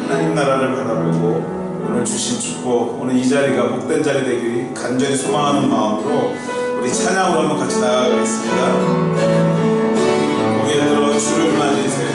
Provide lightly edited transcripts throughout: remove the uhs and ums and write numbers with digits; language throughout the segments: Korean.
하나님 나라를 바라보고 오늘 주신 축복, 오늘 이 자리가 복된 자리 되기를 간절히 소망하는 마음으로 우리 찬양으로 한번 같이 나아가겠습니다. 고개 들어 주를 맞으세요.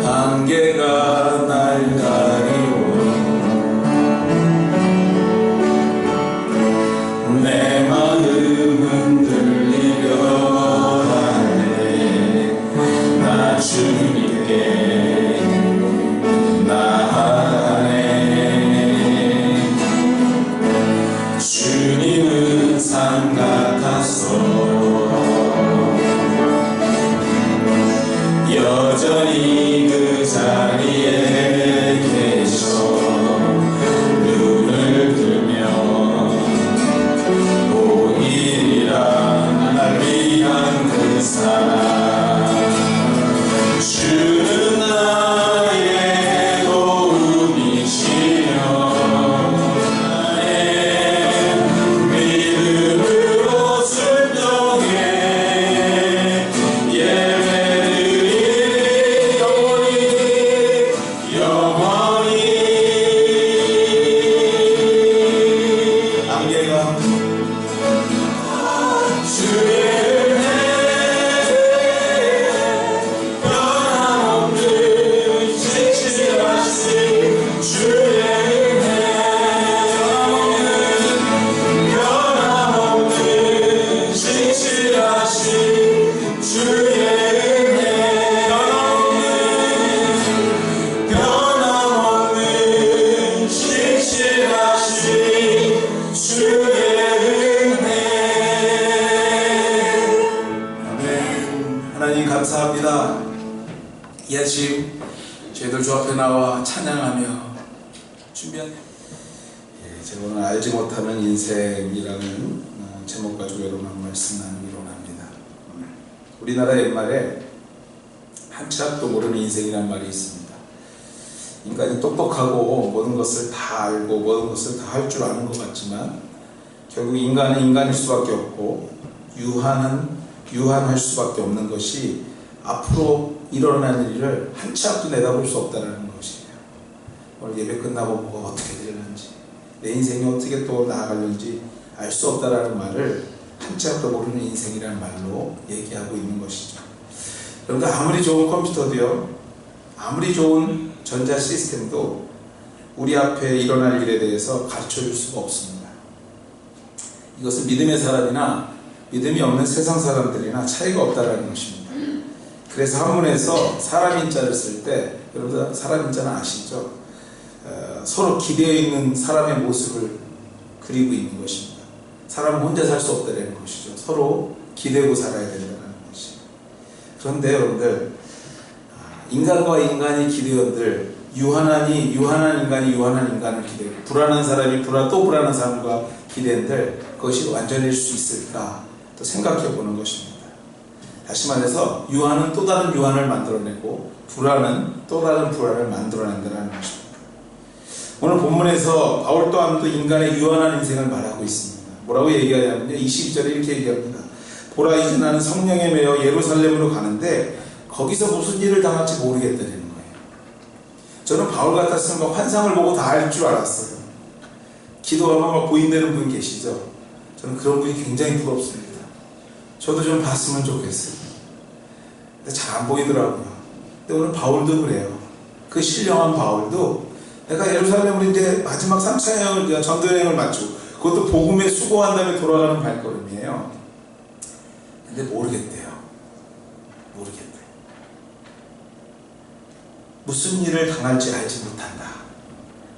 안개가 날 가리고 내 마음은 들리려 하네. 나 주님께 나아가네. 주님은 산 같아서 여전히 그 자리에 계셔. 눈을 들면 보이리라 날 위한 그 사랑. 주는 나의 도움이시여. 나의 믿음으로 순종해. 하나님 감사합니다. 이 아침 저희들 주 앞에 나와 찬양하며 준비한 제가 오늘 알지 못하는 인생이라는 제목 가지고 여러분하고 말씀 나누기로 합니다. 우리나라 옛말에 한치 앞도 모르는 인생이라는 말이 있습니다. 인간이 똑똑하고 모든 것을 다 알고 모든 것을 다 할 줄 아는 것 같지만 결국 인간은 인간일 수밖에 없고 유한할 수밖에 없는 것이 앞으로 일어날 일을 한치 앞도 내다볼 수 없다는 것이에요. 오늘 예배 끝나고 뭐가 어떻게 되는지 내 인생이 어떻게 또 나아가는지 알 수 없다라는 말을 한치 앞도 모르는 인생이라는 말로 얘기하고 있는 것이죠. 여러분들 아무리 좋은 컴퓨터도요, 아무리 좋은 전자 시스템도 우리 앞에 일어날 일에 대해서 가르쳐줄 수가 없습니다. 이것은 믿음의 사람이나 믿음이 없는 세상 사람들이나 차이가 없다라는 것입니다. 그래서 한문에서 사람 인자를 쓸 때, 여러분들 사람 인자는 아시죠? 서로 기대어 있는 사람의 모습을 그리고 있는 것입니다. 사람은 혼자 살 수 없다는 것이죠. 서로 기대고 살아야 된다는 것이죠. 그런데 여러분들, 인간과 인간이 기대어들, 유한한 인간이 유한한 인간을 기대고, 불안한 사람이 또 불안한 사람과 기대는들 그것이 완전일 수 있을까 또 생각해 보는 것입니다. 다시 말해서 유한은 또 다른 유한을 만들어내고 불안은 또 다른 불안을 만들어낸다는 것입니다. 오늘 본문에서 바울 또한 또 인간의 유한한 인생을 말하고 있습니다. 뭐라고 얘기하냐면요. 22절에 이렇게 얘기합니다. 보라, 이제 나는 성령에 매여 예루살렘으로 가는데 거기서 무슨 일을 당할지 모르겠다는 거예요. 저는 바울 같았으면 환상을 보고 다 알 줄 알았어요. 기도하면 막 보인다는 분 계시죠? 저는 그런 분이 굉장히 부럽습니다. 저도 좀 봤으면 좋겠어요. 근데 잘 안 보이더라고요. 근데 오늘 바울도 그래요. 그 신령한 바울도 내가 예루살렘으로 이제 마지막 3차 여행을, 전도 여행을 마치고 그것도 복음에 수고한 다음에 돌아가는 발걸음이에요. 근데 모르겠대요. 모르겠대요. 무슨 일을 당할지 알지 못한다.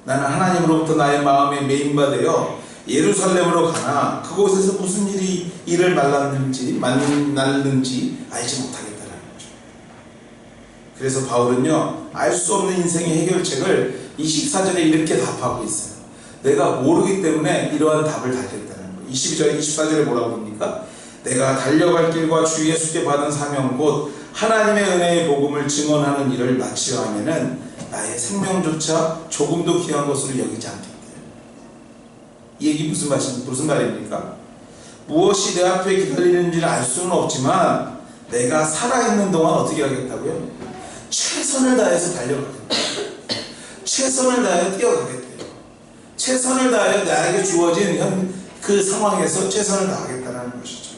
나는 하나님으로부터 나의 마음에 메인바되어 예루살렘으로 가나 그곳에서 무슨 일을 만났는지 알지 못하겠다는 거죠. 그래서 바울은요, 알 수 없는 인생의 해결책을 24절에 이렇게 답하고 있어요. 내가 모르기 때문에 이러한 답을 달겠다는 거예요. 22절, 24절에 뭐라고 합니까? 내가 달려갈 길과 주 예수께 받은 사명 곧 하나님의 은혜의 복음을 증언하는 일을 마치려 하면은 나의 생명조차 조금도 귀한 것으로 여기지 않겠다. 이 얘기 무슨 말입니까? 무엇이 내 앞에 기다리는지를 알 수는 없지만 내가 살아있는 동안 어떻게 하겠다고요? 최선을 다해서 달려가겠다. 최선을 다해 뛰어가겠대요. 최선을 다해 나에게 주어진 그 상황에서 최선을 다하겠다는 것이죠.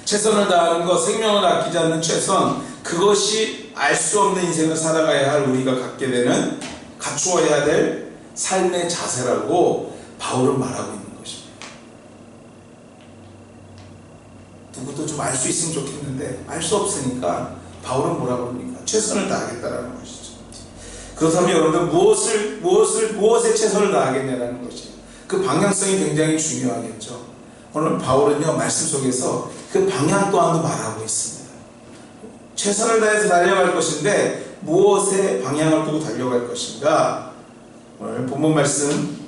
최선을 다하는 것, 생명을 아끼지 않는 최선, 그것이 알 수 없는 인생을 살아가야 할 우리가 갖게 되는, 갖추어야 될 삶의 자세라고 바울은 말하고 있는 것입니다. 누구도 좀 알 수 있으면 좋겠는데 알 수 없으니까 바울은 뭐라고 합니까? 최선을 다하겠다라는 것이죠. 그렇다면 여러분들 무엇에 최선을 다하겠냐라는 것이에요. 그 방향성이 굉장히 중요하겠죠. 오늘 바울은요, 말씀 속에서 그 방향 또한도 말하고 있습니다. 최선을 다해서 달려갈 것인데 무엇에 방향을 두고 달려갈 것인가? 오늘 본문 말씀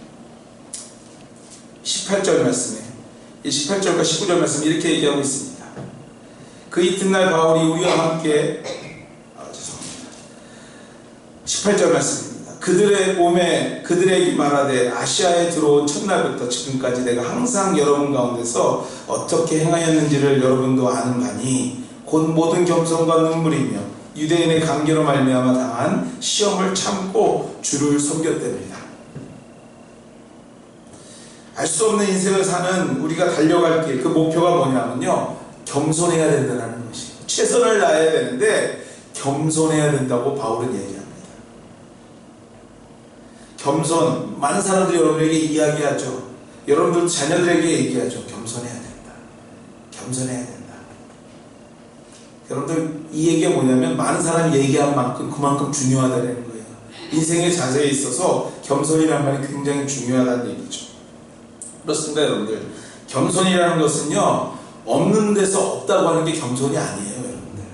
18절 말씀에, 이 18절과 19절 말씀 이렇게 얘기하고 있습니다. 그 이튿날 바울이 우리와 함께 18절 말씀입니다. 그들의 몸에 그들에게 말하되 아시아에 들어온 첫날부터 지금까지 내가 항상 여러분 가운데서 어떻게 행하였는지를 여러분도 아는 바니 곧 모든 겸손과 눈물이며 유대인의 관계로 말미암아 당한 시험을 참고 주를 섬겼답니다. 알 수 없는 인생을 사는 우리가 달려갈 길, 그 목표가 뭐냐면요, 겸손해야 된다는 것이에요. 최선을 다해야 되는데 겸손해야 된다고 바울은 얘기합니다. 겸손, 많은 사람들이 여러분에게 이야기하죠. 여러분들 자녀들에게 얘기하죠. 겸손해야 된다. 겸손해야 된다. 여러분들 이 얘기가 뭐냐면 많은 사람이 얘기한 만큼 그만큼 중요하다는 거예요. 인생의 자세에 있어서 겸손이라는 말이 굉장히 중요하다는 얘기죠. 그렇습니다, 여러분들. 겸손이라는 것은요, 없는 데서 없다고 하는 게 겸손이 아니에요, 여러분들.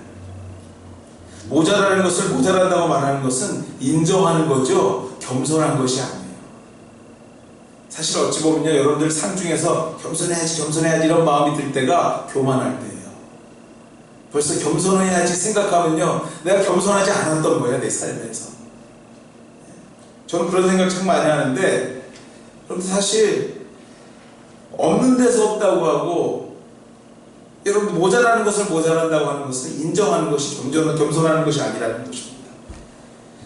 모자라는 것을 모자란다고 말하는 것은 인정하는 거죠. 겸손한 것이 아니에요. 사실 어찌 보면요, 여러분들 삶 중에서 겸손해야지 이런 마음이 들 때가 교만할 때예요. 벌써 겸손해야지 생각하면요, 내가 겸손하지 않았던 거예요, 내 삶에서. 저는 그런 생각 참 많이 하는데, 그런데 사실 없는 데서 없다고 하고, 여러분 모자라는 것을 모자란다고 하는 것은 인정하는 것이 겸손하는 것이 아니라는 것입니다.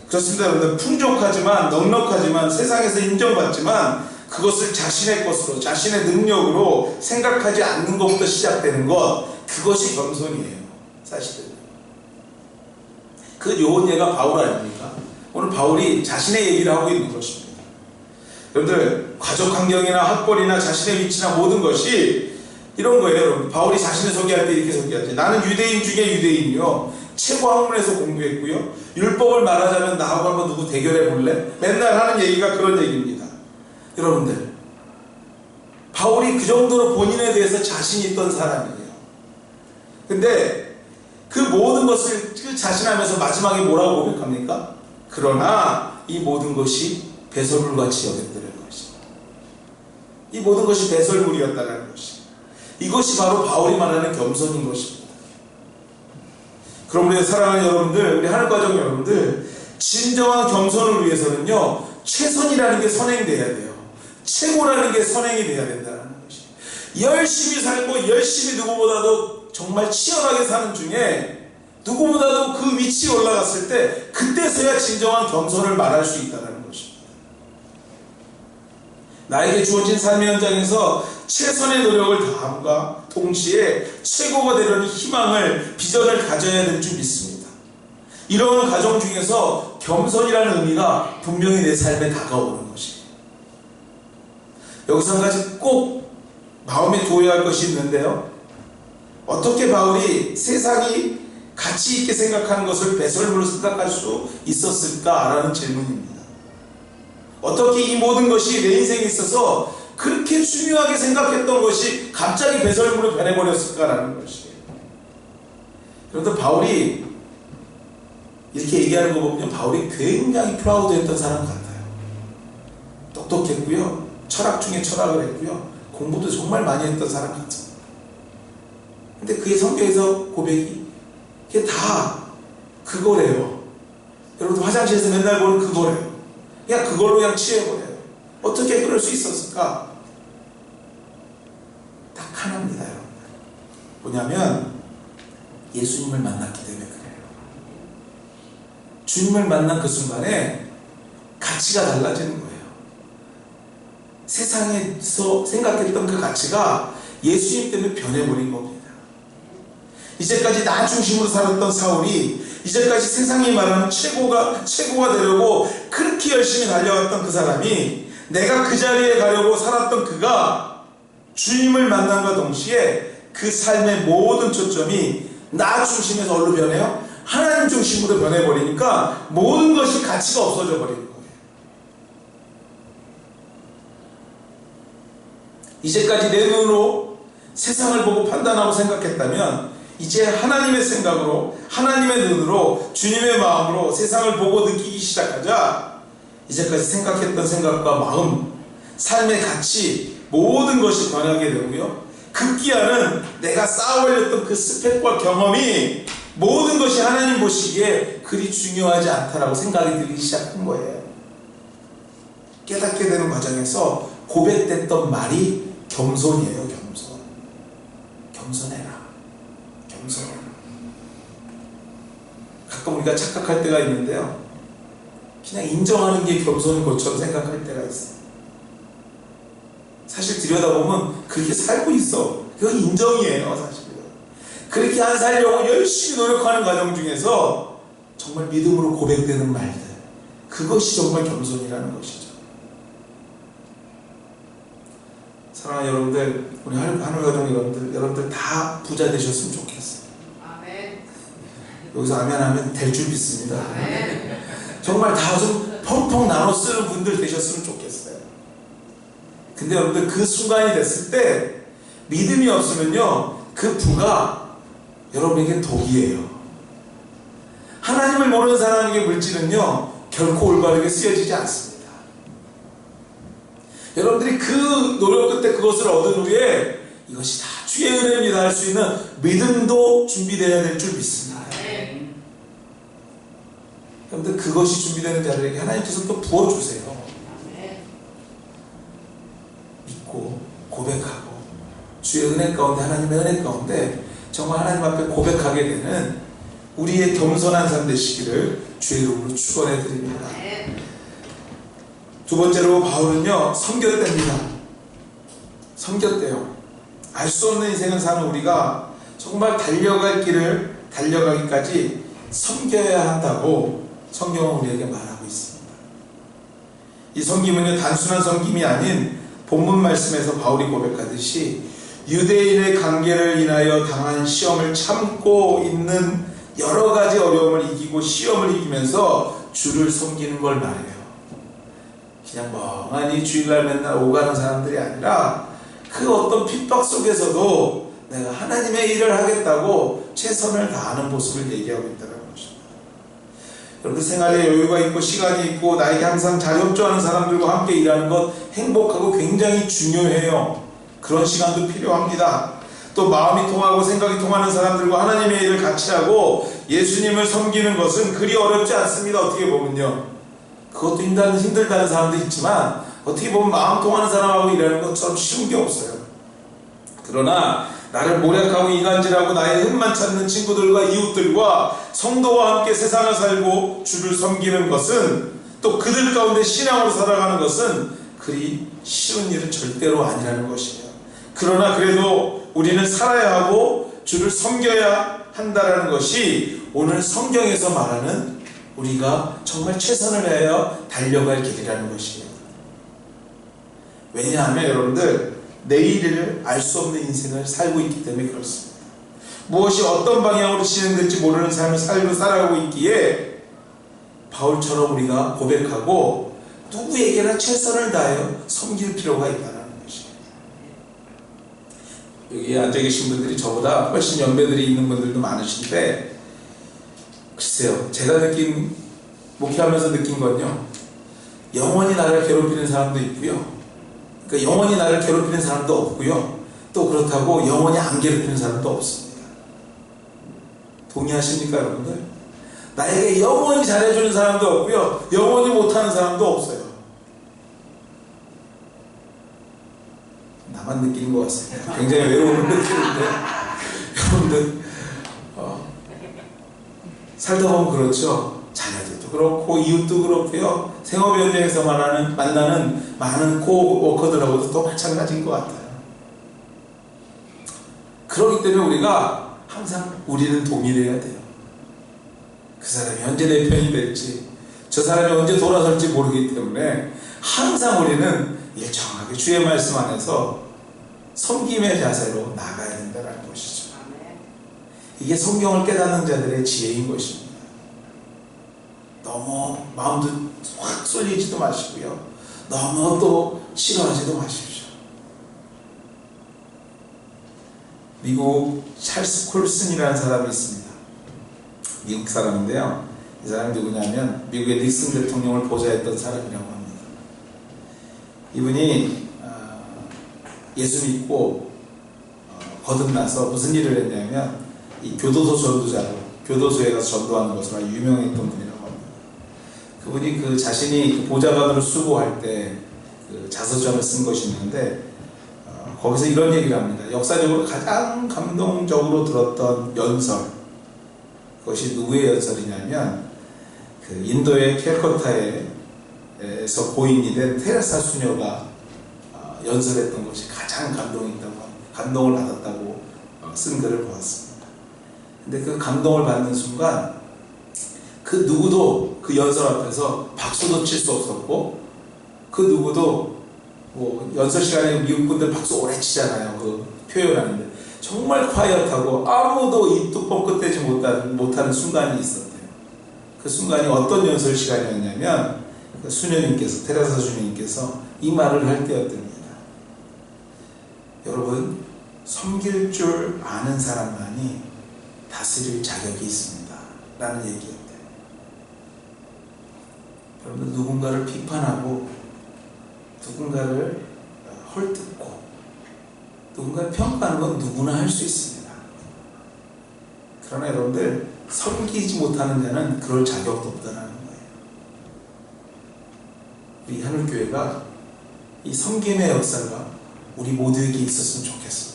그렇습니다, 여러분들. 풍족하지만 넉넉하지만 세상에서 인정받지만 그것을 자신의 것으로, 자신의 능력으로 생각하지 않는 것부터 시작되는 것, 그것이 겸손이에요. 사실은 그 요원 예가 바울 아닙니까? 오늘 바울이 자신의 얘기를 하고 있는 것입니다. 여러분들, 가족 환경이나 학벌이나 자신의 위치나 모든 것이 이런 거예요. 여러분, 바울이 자신을 소개할 때 이렇게 소개하지. 나는 유대인 중에 유대인이요, 최고 학문에서 공부했고요, 율법을 말하자면 나하고 한번 누구 대결해 볼래? 맨날 하는 얘기가 그런 얘기입니다. 여러분들, 바울이 그 정도로 본인에 대해서 자신이 있던 사람이에요. 근데 그 모든 것을 자신하면서 마지막에 뭐라고 고백합니까? 그러나 이 모든 것이 배설물같이 여겼다는 것이, 이 모든 것이 배설물이었다는 것이, 이것이 바로 바울이 말하는 겸손인 것입니다. 그럼 우리 사랑하는 여러분들, 우리 하늘가족 여러분들, 진정한 겸손을 위해서는요, 최선이라는 게 선행돼야 돼요. 최고라는 게 선행이 돼야 된다는 열심히 살고 열심히 누구보다도 정말 치열하게 사는 중에 누구보다도 그 위치에 올라갔을 때 그때서야 진정한 겸손을 말할 수 있다는 것입니다. 나에게 주어진 삶의 현장에서 최선의 노력을 다함과 동시에 최고가 되려는 희망을, 비전을 가져야 될 줄 믿습니다. 이런 과정 중에서 겸손이라는 의미가 분명히 내 삶에 다가오는 것이에요. 여기서 한 가지 꼭 마음에 두어야 할 것이 있는데요. 어떻게 바울이 세상이 가치 있게 생각하는 것을 배설물로 생각할 수 있었을까라는 질문입니다. 어떻게 이 모든 것이 내 인생에 있어서 그렇게 중요하게 생각했던 것이 갑자기 배설물로 변해버렸을까라는 것이에요. 그런데 바울이 이렇게 얘기하는 거 보면 바울이 굉장히 프라우드했던 사람 같아요. 똑똑했고요. 철학 중에 철학을 했고요. 공부도 정말 많이 했던 사람 같아요. 근데 그의 성경에서 고백이 그게 다 그거래요. 여러분 화장실에서 맨날 보는 그거래요. 그냥 그걸로 그냥 취해버려요. 어떻게 그럴 수 있었을까? 딱 하나입니다, 여러분. 뭐냐면 예수님을 만났기 때문에 그래요. 주님을 만난 그 순간에 가치가 달라지는 거예요. 세상에서 생각했던 그 가치가 예수님 때문에 변해버린 겁니다. 이제까지 나 중심으로 살았던 사울이 이제까지 세상이 말하는 최고가 되려고 그렇게 열심히 달려왔던 그 사람이 내가 그 자리에 가려고 살았던 그가 주님을 만남과 동시에 그 삶의 모든 초점이 나 중심에서 어디로 변해요? 하나님 중심으로 변해버리니까 모든 것이 가치가 없어져 버리는 거예요. 이제까지 내 눈으로 세상을 보고 판단하고 생각했다면 이제 하나님의 생각으로, 하나님의 눈으로, 주님의 마음으로 세상을 보고 느끼기 시작하자 이제까지 생각했던 생각과 마음, 삶의 가치, 모든 것이 변하게 되고요. 급기야는 내가 쌓아올렸던 그 스펙과 경험이 모든 것이 하나님 보시기에 그리 중요하지 않다라고 생각이 들기 시작한 거예요. 깨닫게 되는 과정에서 고백됐던 말이 겸손이에요. 겸손. 겸손해라. 겸손. 가끔 우리가 착각할 때가 있는데요. 그냥 인정하는 게 겸손인 것처럼 생각할 때가 있어요. 사실 들여다보면 그렇게 살고 있어. 그건 인정이에요. 사실은. 그렇게 안 살려고 열심히 노력하는 과정 중에서 정말 믿음으로 고백되는 말들, 그것이 정말 겸손이라는 것이죠. 사랑하는 여러분들, 우리 하늘가정 여러분들 다 부자 되셨으면 좋겠어요. 아멘. 여기서 아멘 하면 될 줄 믿습니다. 아멘. 정말 다 좀 펑펑 나눠 쓰는 분들 되셨으면 좋겠어요. 근데 여러분들 그 순간이 됐을 때 믿음이 없으면요, 그 부가 여러분에게 독이에요. 하나님을 모르는 사람에게 물질은요 결코 올바르게 쓰여지지 않습니다. 여러분들이 그 노력 끝에 그것을 얻은 후에 이것이 다 주의 은혜입니다 할 수 있는 믿음도 준비되어야 될 줄 믿습니다. 여러분들 그것이 준비되는 자들에게 하나님께서 또 부어주세요. 믿고 고백하고 주의 은혜 가운데, 하나님의 은혜 가운데 정말 하나님 앞에 고백하게 되는 우리의 겸손한 삶 되시기를 주의 이름으로 축원해 드립니다. 두 번째로 바울은요 섬겼답니다. 섬겼대요. 알 수 없는 인생을 사는 우리가 정말 달려갈 길을 달려가기까지 섬겨야 한다고 성경은 우리에게 말하고 있습니다. 이 섬김은요 단순한 섬김이 아닌 본문 말씀에서 바울이 고백하듯이 유대인의 관계를 인하여 당한 시험을 참고 있는 여러 가지 어려움을 이기고 시험을 이기면서 주를 섬기는 걸 말해요. 그냥 멍하니 주일날 맨날 오가는 사람들이 아니라 그 어떤 핍박 속에서도 내가 하나님의 일을 하겠다고 최선을 다하는 모습을 얘기하고 있다는 것입니다. 여러분 생활에 여유가 있고 시간이 있고 나에게 항상 잘 협조하는 사람들과 함께 일하는 것 행복하고 굉장히 중요해요. 그런 시간도 필요합니다. 또 마음이 통하고 생각이 통하는 사람들과 하나님의 일을 같이 하고 예수님을 섬기는 것은 그리 어렵지 않습니다. 어떻게 보면요. 그것도 힘들다는 사람도 있지만 어떻게 보면 마음 통하는 사람하고 일하는 것처럼 쉬운 게 없어요. 그러나 나를 모략하고 이간질하고 나의 흠만 찾는 친구들과 이웃들과 성도와 함께 세상을 살고 주를 섬기는 것은, 또 그들 가운데 신앙으로 살아가는 것은 그리 쉬운 일은 절대로 아니라는 것이에요. 그러나 그래도 우리는 살아야 하고 주를 섬겨야 한다는 것이 오늘 성경에서 말하는 우리가 정말 최선을 다하여 달려갈 길이라는 것이에요. 왜냐하면 여러분들, 내일을 알 수 없는 인생을 살고 있기 때문에 그렇습니다. 무엇이 어떤 방향으로 진행될지 모르는 삶을 살아가고 있기에 바울처럼 우리가 고백하고 누구에게나 최선을 다하여 섬길 필요가 있다는 것이에요. 여기 앉아 계신 분들이 저보다 훨씬 연배들이 있는 분들도 많으신데, 글쎄요, 제가 목회하면서 느낀 건요, 영원히 나를 괴롭히는 사람도 있고요, 그러니까 영원히 나를 괴롭히는 사람도 없고요, 또 그렇다고 영원히 안 괴롭히는 사람도 없습니다. 동의하십니까 여러분들? 나에게 영원히 잘해주는 사람도 없고요, 영원히 못하는 사람도 없어요. 나만 느끼는 것 같습니다. 굉장히 외로움을 느끼는데 여러분들, 살다 보면 그렇죠. 자녀들도 그렇고 이웃도 그렇고요, 생업 현장에서 만나는 많은 코워커들하고도 또 마찬가지인 것 같아요. 그렇기 때문에 우리가 항상 우리는 동일해야 돼요. 그 사람이 언제 내 편이 될지, 저 사람이 언제 돌아설지 모르기 때문에 항상 우리는 일정하게 주의 말씀 안에서 섬김의 자세로 나가야 된다는 것이죠. 이게 성경을 깨닫는 자들의 지혜인 것입니다. 너무 마음도 확 쏠리지도 마시고요, 너무 또 싫어하지도 마십시오. 미국 찰스 콜슨이라는 사람이 있습니다. 미국 사람인데요, 이 사람이 누구냐면 미국의 닉슨 대통령을 보좌했던 사람이라고 합니다. 이분이 예수 믿고 거듭나서 무슨 일을 했냐면 이 교도소 전도자로, 교도소에 가서 전도하는 것으로 아주 유명했던 분이라고 합니다. 그분이 그 자신이 보좌관으로 수고할 때 그 자서전을 쓴 것이 있는데, 거기서 이런 얘기를 합니다. 역사적으로 가장 감동적으로 들었던 연설, 그것이 누구의 연설이냐면 그 인도의 캘커타에서 고인이 된 테레사 수녀가 연설했던 것이 가장 감동을 받았다고 쓴 글을 보았습니다. 근데 그 감동을 받는 순간 그 누구도 그 연설 앞에서 박수도 칠 수 없었고, 그 누구도 뭐 연설 시간에 미국 분들 박수 오래 치잖아요, 그 표현하는데 정말 콰이엇하고 아무도 입도 뻥끗대지 못하는 순간이 있었대요. 그 순간이 어떤 연설 시간이었냐면 그 수녀님께서, 테레사 수녀님께서 이 말을 할 때였답니다. 여러분, 섬길 줄 아는 사람만이 다스릴 자격이 있습니다 라는 얘기였대요. 여러분, 누군가를 비판하고 누군가를 헐뜯고 누군가를 평가하는 건 누구나 할 수 있습니다. 그러나 여러분들, 섬기지 못하는 자는 그럴 자격도 없다는 거예요. 우리 하늘교회가 이 섬김의 역사가 우리 모두에게 있었으면 좋겠습니다.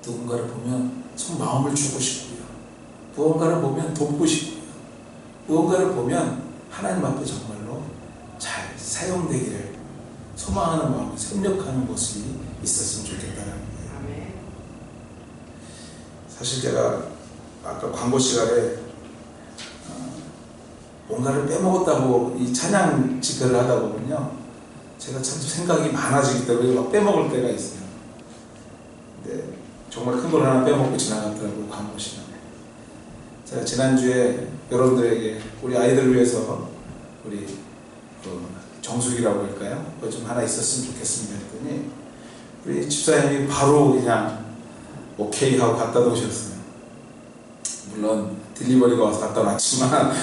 누군가를 보면 참 마음을 주고 싶고요, 무언가를 보면 돕고 싶고요, 무언가를 보면 하나님 앞에 정말로 잘 사용되기를 소망하는 마음을 협력하는 모습이 있었으면 좋겠다는 거예요. 사실 제가 아까 광고 시간에 뭔가를 빼먹었다고 이 찬양 집회를 하다 보면요, 제가 참 생각이 많아지기 때문에 막 빼먹을 때가 있어요. 근데 정말 큰 걸 하나 빼먹고 지나갔더라고요, 광고 시간에. 제가 지난주에 여러분들에게 우리 아이들을 위해서 우리 정수기라고 할까요? 그거 좀 하나 있었으면 좋겠습니다 했더니 우리 집사님이 바로 그냥 오케이 하고 갖다 놓으셨어요. 물론 딜리버리가 와서 갖다 놨지만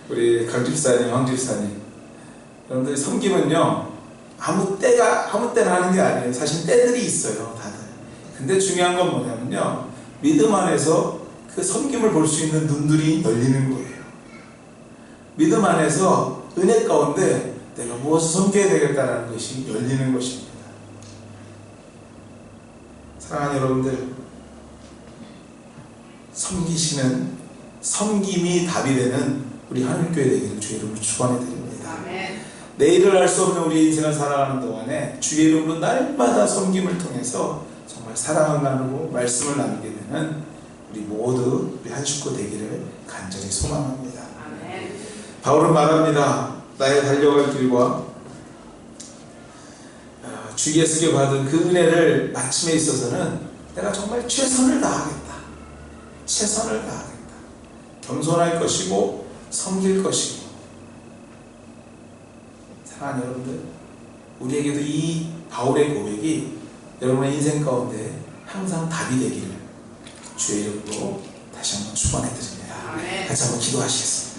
우리 강 집사님, 황 집사님, 여러분들이 섬김은요 아무 때나 하는 게 아니에요. 사실 때들이 있어요, 다들. 근데 중요한 건 뭐냐면요, 믿음 안에서 그 섬김을 볼 수 있는 눈들이 열리는 거예요. 믿음 안에서 은혜 가운데 내가 무엇을 섬겨야 되겠다는 것이 열리는 것입니다. 사랑하는 여러분들, 섬기시는 섬김이 답이 되는 우리 하늘교회 되기를 주의 이름으로 축원해 드립니다. 아멘. 내일을 알 수 없는 우리 인생을 살아가는 동안에 주의 이름으로 날마다 섬김을 통해서 정말 사랑을 나누고 말씀을 나누게 되는 우리 모두 우리 한 식구 되기를 간절히 소망합니다. 아멘. 바울은 말합니다. 나의 달려갈 길과 주께서 받은 그 은혜를 마침에 있어서는 내가 정말 최선을 다하겠다. 최선을 다하겠다. 겸손할 것이고 섬길 것이고. 사랑하는 여러분들, 우리에게도 이 바울의 고백이 여러분의 인생 가운데 항상 답이 되기를 주의 이름으로 다시 한번 축원해 드립니다. 아멘. 같이 한번 기도하시겠습니다.